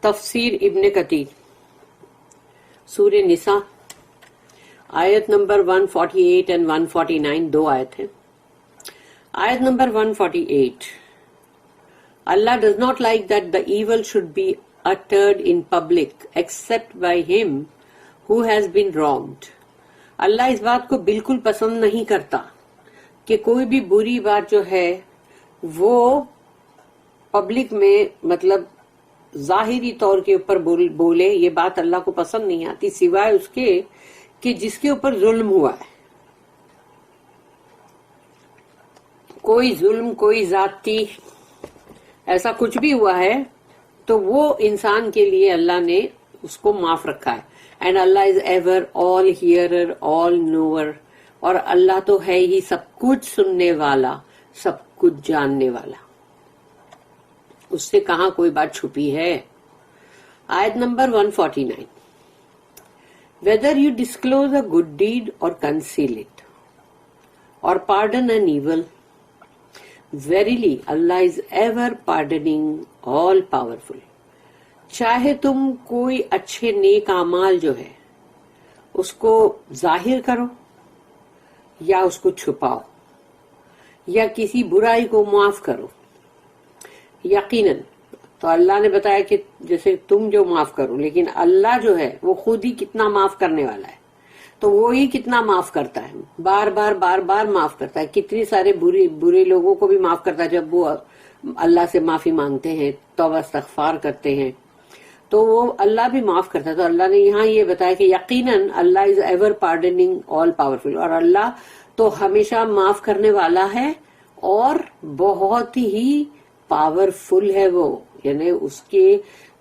تفسیر ابن کثیر سورہ نساء آیت نمبر 148 and 149 دو آیت ہیں. آیت number 148 Allah does not like that the evil should be uttered in public except by him who has been wronged. اللہ اس بات کو بالکل پسند نہیں کرتا کہ کوئی بھی بری بات جو ہے وہ پبلک میں مطلب ظاہری طور کے اوپر بولے. یہ بات اللہ کو پسند نہیں آتی سوائے اس کے کہ جس کے اوپر ظلم ہوا ہے. کوئی ظلم کوئی ذاتی ایسا کچھ بھی ہوا ہے تو وہ انسان کے لیے اللہ نے اس کو معاف رکھا ہے. اینڈ اللہ از ایور آل ہیئرر آل نوور, اور اللہ تو ہے ہی سب کچھ سننے والا سب کچھ جاننے والا. اس سے کہاں کوئی بات چھپی ہے. آیت number 149 Whether you disclose a good deed or conceal it, or pardon an evil, verily Allah is ever pardoning, all powerful. چاہے تم کوئی اچھے نیک اعمال جو ہے اس کو ظاہر کرو یا اس کو چھپاؤ یا کسی برائی کو معاف کرو, یقیناً تو اللہ نے بتایا کہ جیسے تم جو معاف کرو, لیکن اللہ جو ہے وہ خود ہی کتنا معاف کرنے والا ہے, تو وہی کتنا معاف کرتا ہے, بار بار بار بار معاف کرتا ہے. کتنی سارے برے لوگوں کو بھی معاف کرتا ہے جب وہ اللہ سے معافی مانگتے ہیں, توبہ استغفار کرتے ہیں تو وہ اللہ بھی معاف کرتا ہے. تو اللہ نے یہاں یہ بتایا کہ یقیناً اللہ از ایور پارڈننگ آل پاورفل, اور اللہ تو ہمیشہ معاف کرنے والا ہے اور بہت ہی پاورفل ہے وہ, یعنی اس کی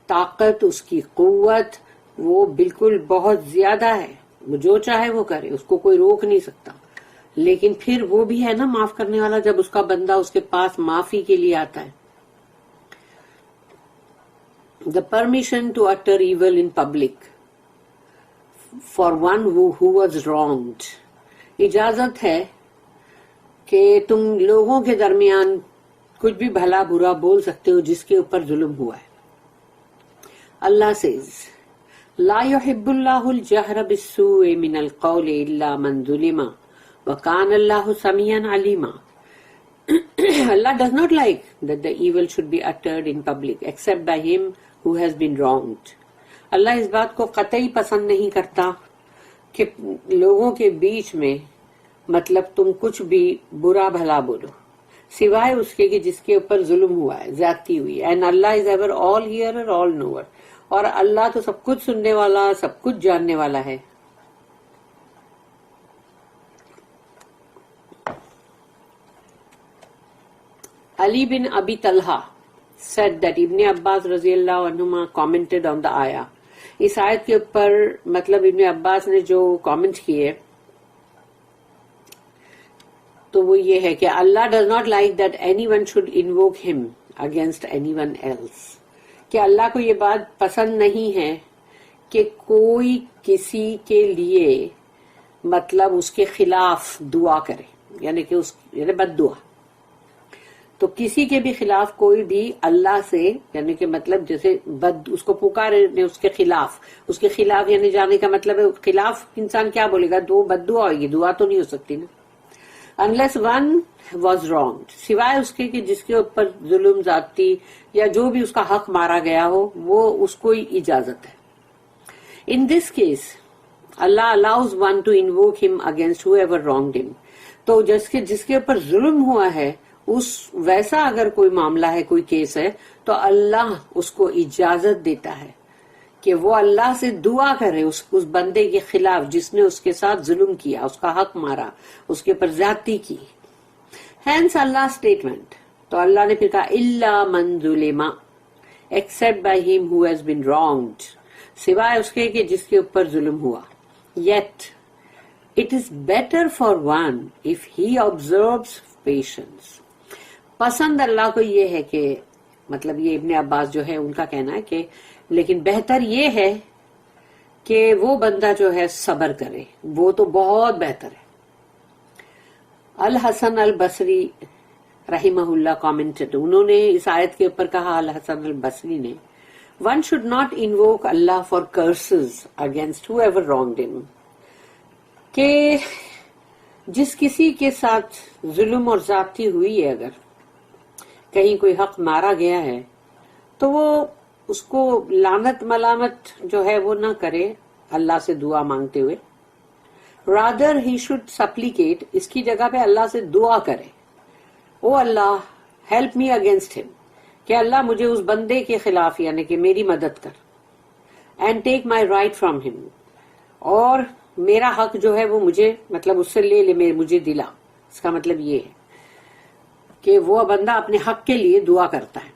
طاقت اس کی قوت وہ بالکل بہت زیادہ ہے. وہ جو چاہے وہ کرے, اس کو کوئی روک نہیں سکتا. لیکن پھر وہ بھی ہے نا معاف کرنے والا جب اس کا بندہ اس کے پاس معافی کے لیے آتا ہے. The permission to utter evil in public for one who was wronged. اجازت ہے کہ تم لوگوں کے درمیان کچھ بھی بھلا برا بول سکتے ہو جس کے اوپر ظلم ہوا ہے. اللہ says لا يحب اللہ الجہر بالسوء من القول الا من ظلم وکان اللہ سمیعا علیما. Allah does not like that the evil should be uttered in public except by him who has been wronged. اللہ اس بات کو قطعی پسند نہیں کرتا کہ لوگوں کے بیچ میں مطلب تم کچھ بھی برا بھلا بولو سوائے اس کے کہ جس کے اوپر ظلم ہوا ہے, زیادتی ہوئی ہے. اینڈ اللہ از ایور آل ہیئرر آل نوور, اور اللہ تو سب کچھ سننے والا سب کچھ جاننے والا ہے. علی بن ابی طلحہ said that ابن عباس رضی اللہ عنہما commented on the آیا. اس آیت کے اوپر مطلب ابن عباس نے جو کامنٹ کیے تو وہ یہ ہے کہ اللہ does not like that anyone should invoke him against anyone else. کہ اللہ کو یہ بات پسند نہیں ہے کہ کوئی کسی کے لیے مطلب اس کے خلاف دعا کرے, یعنی کہ یعنی بد دعا. تو کسی کے بھی خلاف کوئی بھی اللہ سے یعنی کہ مطلب جیسے اس کو پکارے اس کے خلاف یعنی جانے کا مطلب ہے خلاف انسان کیا بولے گا, دو بد دعا ہوگی, دعا تو نہیں ہو سکتی نا. unless one was wronged, سوائے اس کے کہ جس کے اوپر ظلم زیادتی یا جو بھی اس کا حق مارا گیا ہو وہ اس کو ہی اجازت ہے. in this case Allah allows one to invoke him against whoever wronged him. تو جس کے اوپر ظلم ہوا ہے اس ویسا اگر کوئی معاملہ ہے کوئی کیس ہے تو اللہ اس کو اجازت دیتا ہے کہ وہ اللہ سے دعا کرے اس بندے کے خلاف جس نے اس کے ساتھ ظلم کیا, اس کا حق مارا, اس کے اوپر زیادتی کی. ہینس اللہ اسٹیٹمنٹ, تو اللہ نے پھر کہا الا من ظلم ایکسپٹ بائی ہم ہو ہیز بین رانگڈ, سوائے اس کے کہ جس کے اوپر ظلم ہوا. Yet it is better for one if he observes patience. پسند اللہ کو یہ ہے کہ مطلب یہ ابن عباس جو ہے ان کا کہنا ہے کہ لیکن بہتر یہ ہے کہ وہ بندہ جو ہے صبر کرے, وہ تو بہت بہتر ہے. الحسن البصری رحمہ اللہ کامنٹڈ, انہوں نے اس آیت کے اوپر کہا, الحسن البصری نے One should not invoke Allah for curses against whoever wronged him. کہ جس کسی کے ساتھ ظلم اور زیادتی ہوئی ہے، اگر کہیں کوئی حق مارا گیا ہے تو وہ اس کو لعنت ملامت جو ہے وہ نہ کرے اللہ سے دعا مانگتے ہوئے. rather he should supplicate، اس کی جگہ پہ اللہ سے دعا کرے، او اللہ help me against him، کہ اللہ مجھے اس بندے کے خلاف یعنی کہ میری مدد کر، and take my right from him، اور میرا حق جو ہے وہ مجھے مطلب اس سے لے لے، مجھے دلا. اس کا مطلب یہ ہے کہ وہ بندہ اپنے حق کے لیے دعا کرتا ہے.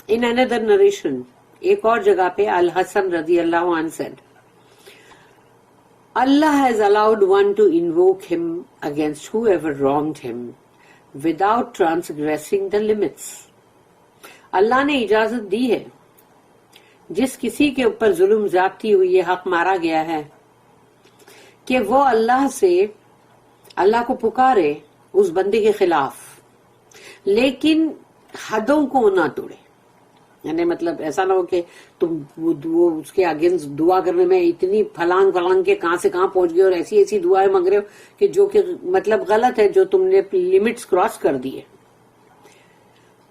in another narration، ایک اور جگہ پہ الحسن رضی اللہ عنہ said، Allah has allowed one to invoke him against whoever wronged him without transgressing the limits. اللہ نے اجازت دی ہے جس کسی کے اوپر ظلم زیادتی ہوئی ہے، حق مارا گیا ہے، کہ وہ اللہ سے اللہ کو پکارے اس بندے کے خلاف، لیکن حدوں کو نہ توڑے. یعنی مطلب ایسا نہ ہو کہ تم وہ اس کے اگینسٹ دعا کرنے میں اتنی پھلانگ کے کہاں سے کہاں پہنچ گئے اور ایسی ایسی دعائیں مانگ رہے ہو کہ جو کہ مطلب غلط ہے، جو تم نے لمٹس کراس کر دیے.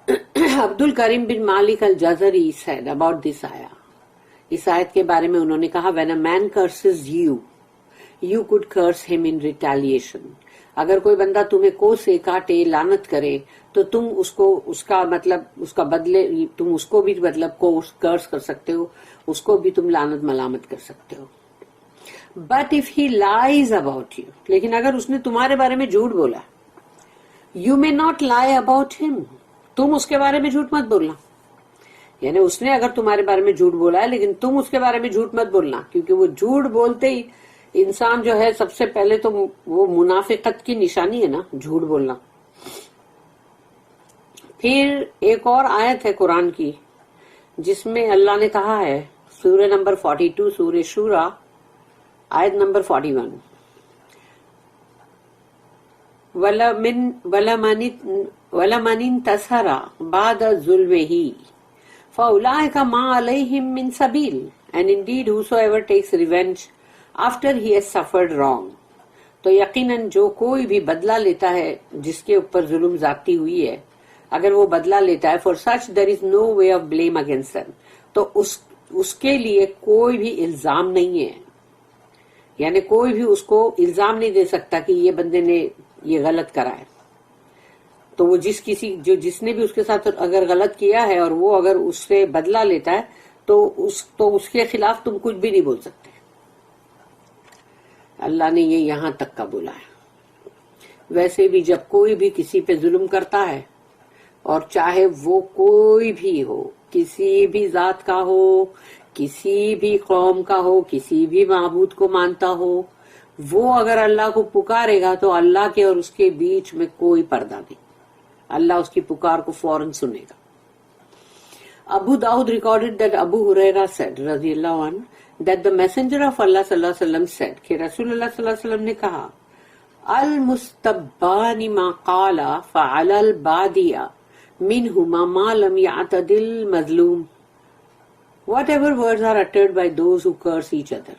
عبد الکریم بن مالک Al-Jazari said about this ayah، اس آیت کے بارے میں انہوں نے کہا when a man curses you could curse him in retaliation. اگر کوئی بندہ تمہیں کوسے کاٹے لعنت کرے تو تم اس کو اس کا مطلب اس کا بدلے تم اس کو بھی مطلب کرس کر سکتے ہو، اس کو بھی تم لعنت ملامت کر سکتے ہو. But if he lies about you, لیکن اگر اس نے تمہارے بارے میں جھوٹ بولا، you may not lie about him, تم اس کے بارے میں جھوٹ مت بولنا. یعنی اس نے اگر تمہارے بارے میں جھوٹ بولا ہے لیکن تم اس کے بارے میں جھوٹ مت بولنا، کیونکہ وہ جھوٹ بولتے ہی انسان جو ہے سب سے پہلے تو وہ منافقت کی نشانی ہے نا، جھوٹ بولنا. پھر ایک اور آیت ہے قرآن کی جس میں اللہ نے کہا ہے، سورہ نمبر 42 سورہ شورا آیت نمبر 41، وَلَمَنِ انتَصَرَ بَعْدَ ظُلْمِهِ فَأُولَٰئِكَ مَا عَلَيْهِم مِّن سَبِيلٍ، and indeed whosoever takes revenge after he has suffered wrong. تو یقیناً جو کوئی بھی بدلہ لیتا ہے جس کے اوپر ظلم زیادتی ہوئی ہے، اگر وہ بدلہ لیتا ہے for such there is no way of blame against them، تو اس کے لیے کوئی بھی الزام نہیں ہے. یعنی کوئی بھی اس کو الزام نہیں دے سکتا کہ یہ بندے نے یہ غلط کرا ہے. تو وہ جس نے بھی اس کے ساتھ اگر غلط کیا ہے اور وہ اگر اس سے بدلہ لیتا ہے تو اس کے خلاف تم کچھ بھی نہیں بول سکتے. اللہ نے یہ یہاں تک کا بولا ہے. ویسے بھی جب کوئی بھی کسی پہ ظلم کرتا ہے، اور چاہے وہ کوئی بھی ہو، کسی بھی ذات کا ہو، کسی بھی قوم کا ہو، کسی بھی معبود کو مانتا ہو، وہ اگر اللہ کو پکارے گا تو اللہ کے اور اس کے بیچ میں کوئی پردہ نہیں، اللہ اس کی پکار کو فوراً سنے گا. Abu Dawud recorded that Abu Huraira said رضی اللہ عنہ that the messenger of Allah صلی اللہ علیہ وسلم said کہ رسول اللہ صلی اللہ علیہ وسلم نے کہا، المستبان ما قال فعلى البادیہ منہما ما لم يعتدل مظلوم. Whatever words are uttered by those who curse each other،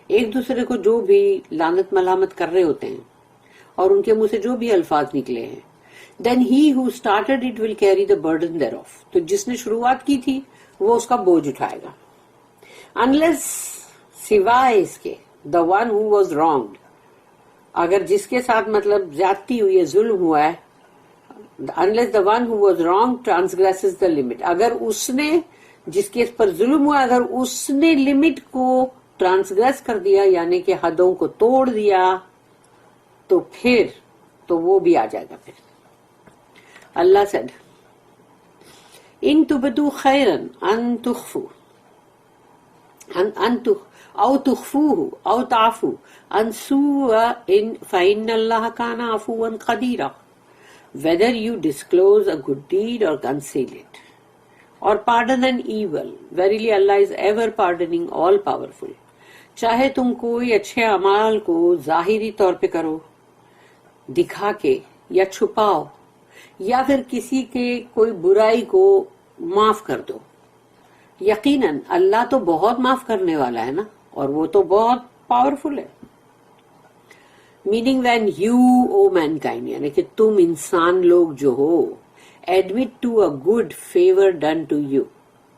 ایک دوسرے کو جو بھی لعنت ملامت کر رہے ہوتے ہیں اور ان کے منہ سے جو بھی الفاظ نکلے ہیں، then he who started it will carry the burden thereof، تو جس نے شروعات کی تھی وہ اس کا بوجھ اٹھائے گا. unless سوائے اس کے the one who was wronged، اگر جس کے ساتھ مطلب زیادتی ہوئی ہے، ظلم ہوا ہے، unless the one who was wrong transgresses the limit، اگر اس نے جس کے پر ظلم ہوا اگر اس نے لمٹ کو ٹرانسگریس کر دیا یعنی کہ حدوں کو توڑ دیا تو پھر تو وہ بھی آ جائے گا. پھر اللہ said ان تبدو خیرا ان تخفو او تخفوه او تعفو عن سوء فإن اللہ کان عفوا قدیرا. whether you disclose a good deed or conceal it or pardon an evil, verily Allah is ever pardoning, all powerful. چاہے تم کوئی اچھے اعمال کو ظاہری طور پہ کرو، دکھا کے یا چھپاؤ، یا پھر کسی کے کوئی برائی کو معاف کر دو، یقیناً اللہ تو بہت معاف کرنے والا ہے نا، اور وہ تو بہت پاورفل ہے. Meaning when you O mankind, یعنی کہ تم انسان لوگ جو ہو، admit to a good favour done to you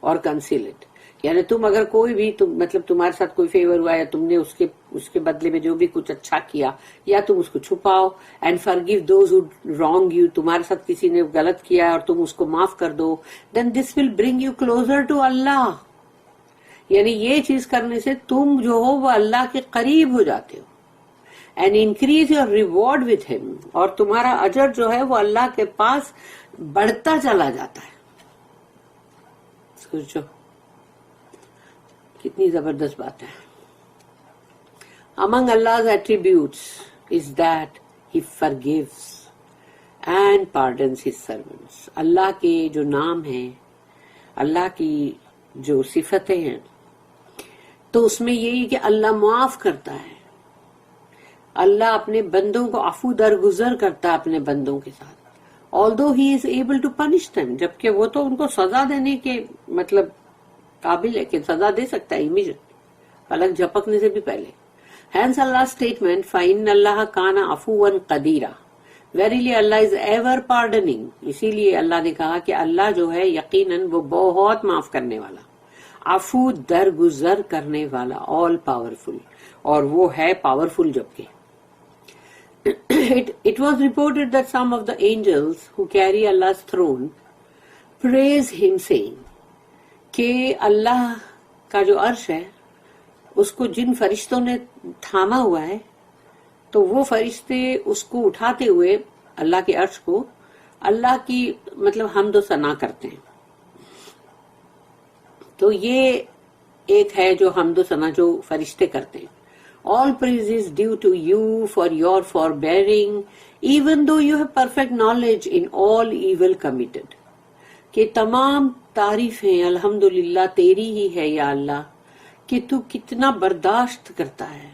اور کنسیل اٹ، یعنی تم اگر کوئی بھی مطلب تمہارے ساتھ کوئی فیور ہوا یا تم نے اس کے بدلے میں جو بھی کچھ اچھا کیا، یا تم اس کو چھپاؤ. And forgive those who wrong you, تمہارے ساتھ کسی نے غلط کیا اور تم اس کو معاف کر دو. دین دس ول برنگ یو کلوزر ٹو اللہ، یعنی یہ چیز کرنے سے تم جو ہو وہ اللہ کے قریب ہو جاتے ہو. And increase your reward with him, اور تمہارا اجر جو ہے وہ اللہ کے پاس بڑھتا چلا جاتا ہے. سوچو کتنی زبردست بات ہے. Among Allah's attributes is that He forgives and pardons His servants. اللہ کے جو نام ہیں، اللہ کی جو صفتیں ہیں، تو اس میں یہی کہ اللہ معاف کرتا ہے. اللہ اپنے بندوں کو عفو درگزر کرتا ہے اپنے بندوں کے ساتھ. Although He is able to punish them، جبکہ وہ تو ان کو سزا دینے کے مطلب قابل ہے کہ سزا دے سکتا ہے امیجیٹ، پلک جھپکنے سے بھی پہلے. Hence Allah's statement, فَإِنَّ اللَّهَ كَانَ عَفُوًّا قَدِيرًا. Verily Allah is ever pardoning. اسی لیے اللہ نے کہا کہ اللہ جو ہے یقیناً وہ بہت معاف کرنے والا، عفو درگزر کرنے والا، all powerful، اور وہ ہے پاورفل. جبکہ it was reported that some of the angels who carry Allah's throne praise Him saying کہ اللہ کا جو عرش ہے اس کو جن فرشتوں نے تھاما ہوا ہے، تو وہ فرشتے اس کو اٹھاتے ہوئے اللہ کے عرش کو اللہ کی مطلب حمد و ثنا کرتے ہیں. تو یہ ایک ہے جو حمد و ثنا جو فرشتے کرتے ہیں. All praise is due to you for your forbearing, even though you have perfect knowledge in all evil committed. کہ تمام تعریفیں الحمدللہ تیری ہی ہے یا اللہ، کہ تو کتنا برداشت کرتا ہے،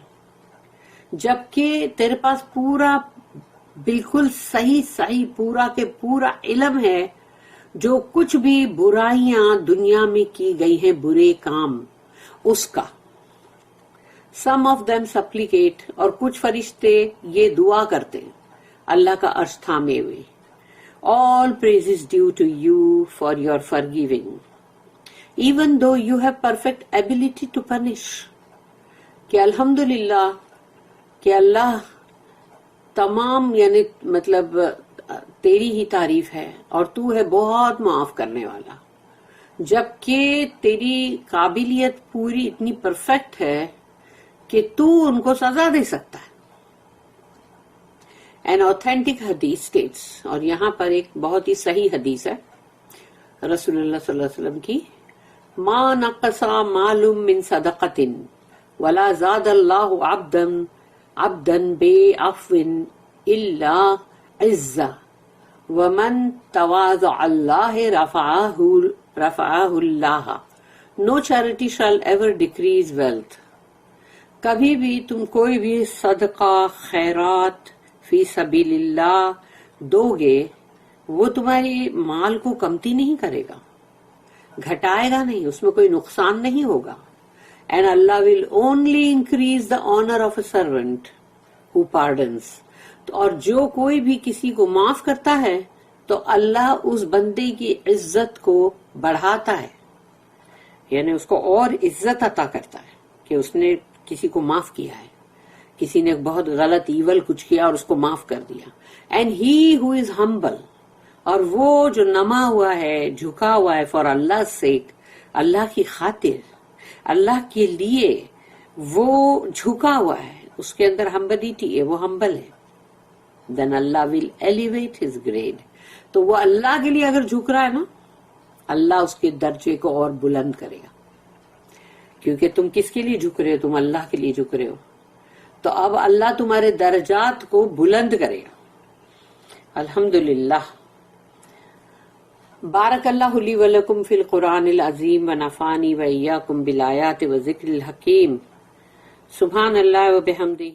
جبکہ تیرے پاس پورا بالکل صحیح پورا کے پورا علم ہے جو کچھ بھی برائیاں دنیا میں کی گئی ہیں، برے کام اس کا. Some of them supplicate، اور کچھ فرشتے یہ دعا کرتے ہیں اللہ کا عرش تھامے ہوئے. All praise is due to you for your forgiving, even though you have perfect ability to punish. کہ الحمدللہ کہ اللہ تمام یعنی مطلب تیری ہی تعریف ہے اور تو ہے بہت معاف کرنے والا، جبکہ تیری قابلیت پوری اتنی پرفیکٹ ہے کہ تو ان کو سزا دے سکتا ہے. An authentic hadith states، اور یہاں پر ایک بہت ہی صحیح حدیث ہے رسول اللہ صلی اللہ علیہ وسلم کی، ما نقص مال من صدقۃ ولا زاد اللہ عبدا بعفو الا عزا ومن تواضع اللہ رفعہ اللہ. No charity shall ever decrease wealth. کبھی بھی تم کوئی بھی صدقہ خیرات فی سبیل اللہ دو گے، وہ تمہاری مال کو کمتی نہیں کرے گا، گھٹائے گا نہیں، اس میں کوئی نقصان نہیں ہوگا. And Allah will only increase the honour of a servant who pardons. اور جو کوئی بھی کسی کو معاف کرتا ہے تو اللہ اس بندے کی عزت کو بڑھاتا ہے، یعنی اس کو اور عزت عطا کرتا ہے کہ اس نے کسی کو معاف کیا ہے، کسی نے بہت غلط ایول کچھ کیا اور اس کو معاف کر دیا. اینڈ ہی ہو از ہمبل، اور وہ جو نما ہوا ہے، جھکا ہوا ہے فار اللہ سیک، اللہ کی خاطر، اللہ کے لیے وہ جھکا ہوا ہے، اس کے اندر ہمبلیٹی ہے، وہ ہمبل ہے. دین اللہ ول ایلیویٹ ہز گریڈ. تو وہ اللہ کے لیے اگر جھک رہا ہے نا، اللہ اس کے درجے کو اور بلند کرے گا. کیونکہ تم کس کے لیے جھک رہے ہو؟ تم اللہ کے لیے جھک رہے ہو، تو اب اللہ تمہارے درجات کو بلند کرے گا. الحمدللہ. بارک اللہ لی ولکم فی القرآن العظیم ونفعنی وإیاکم بالآیات وذکر الحکیم. سبحان اللہ وبحمدہ.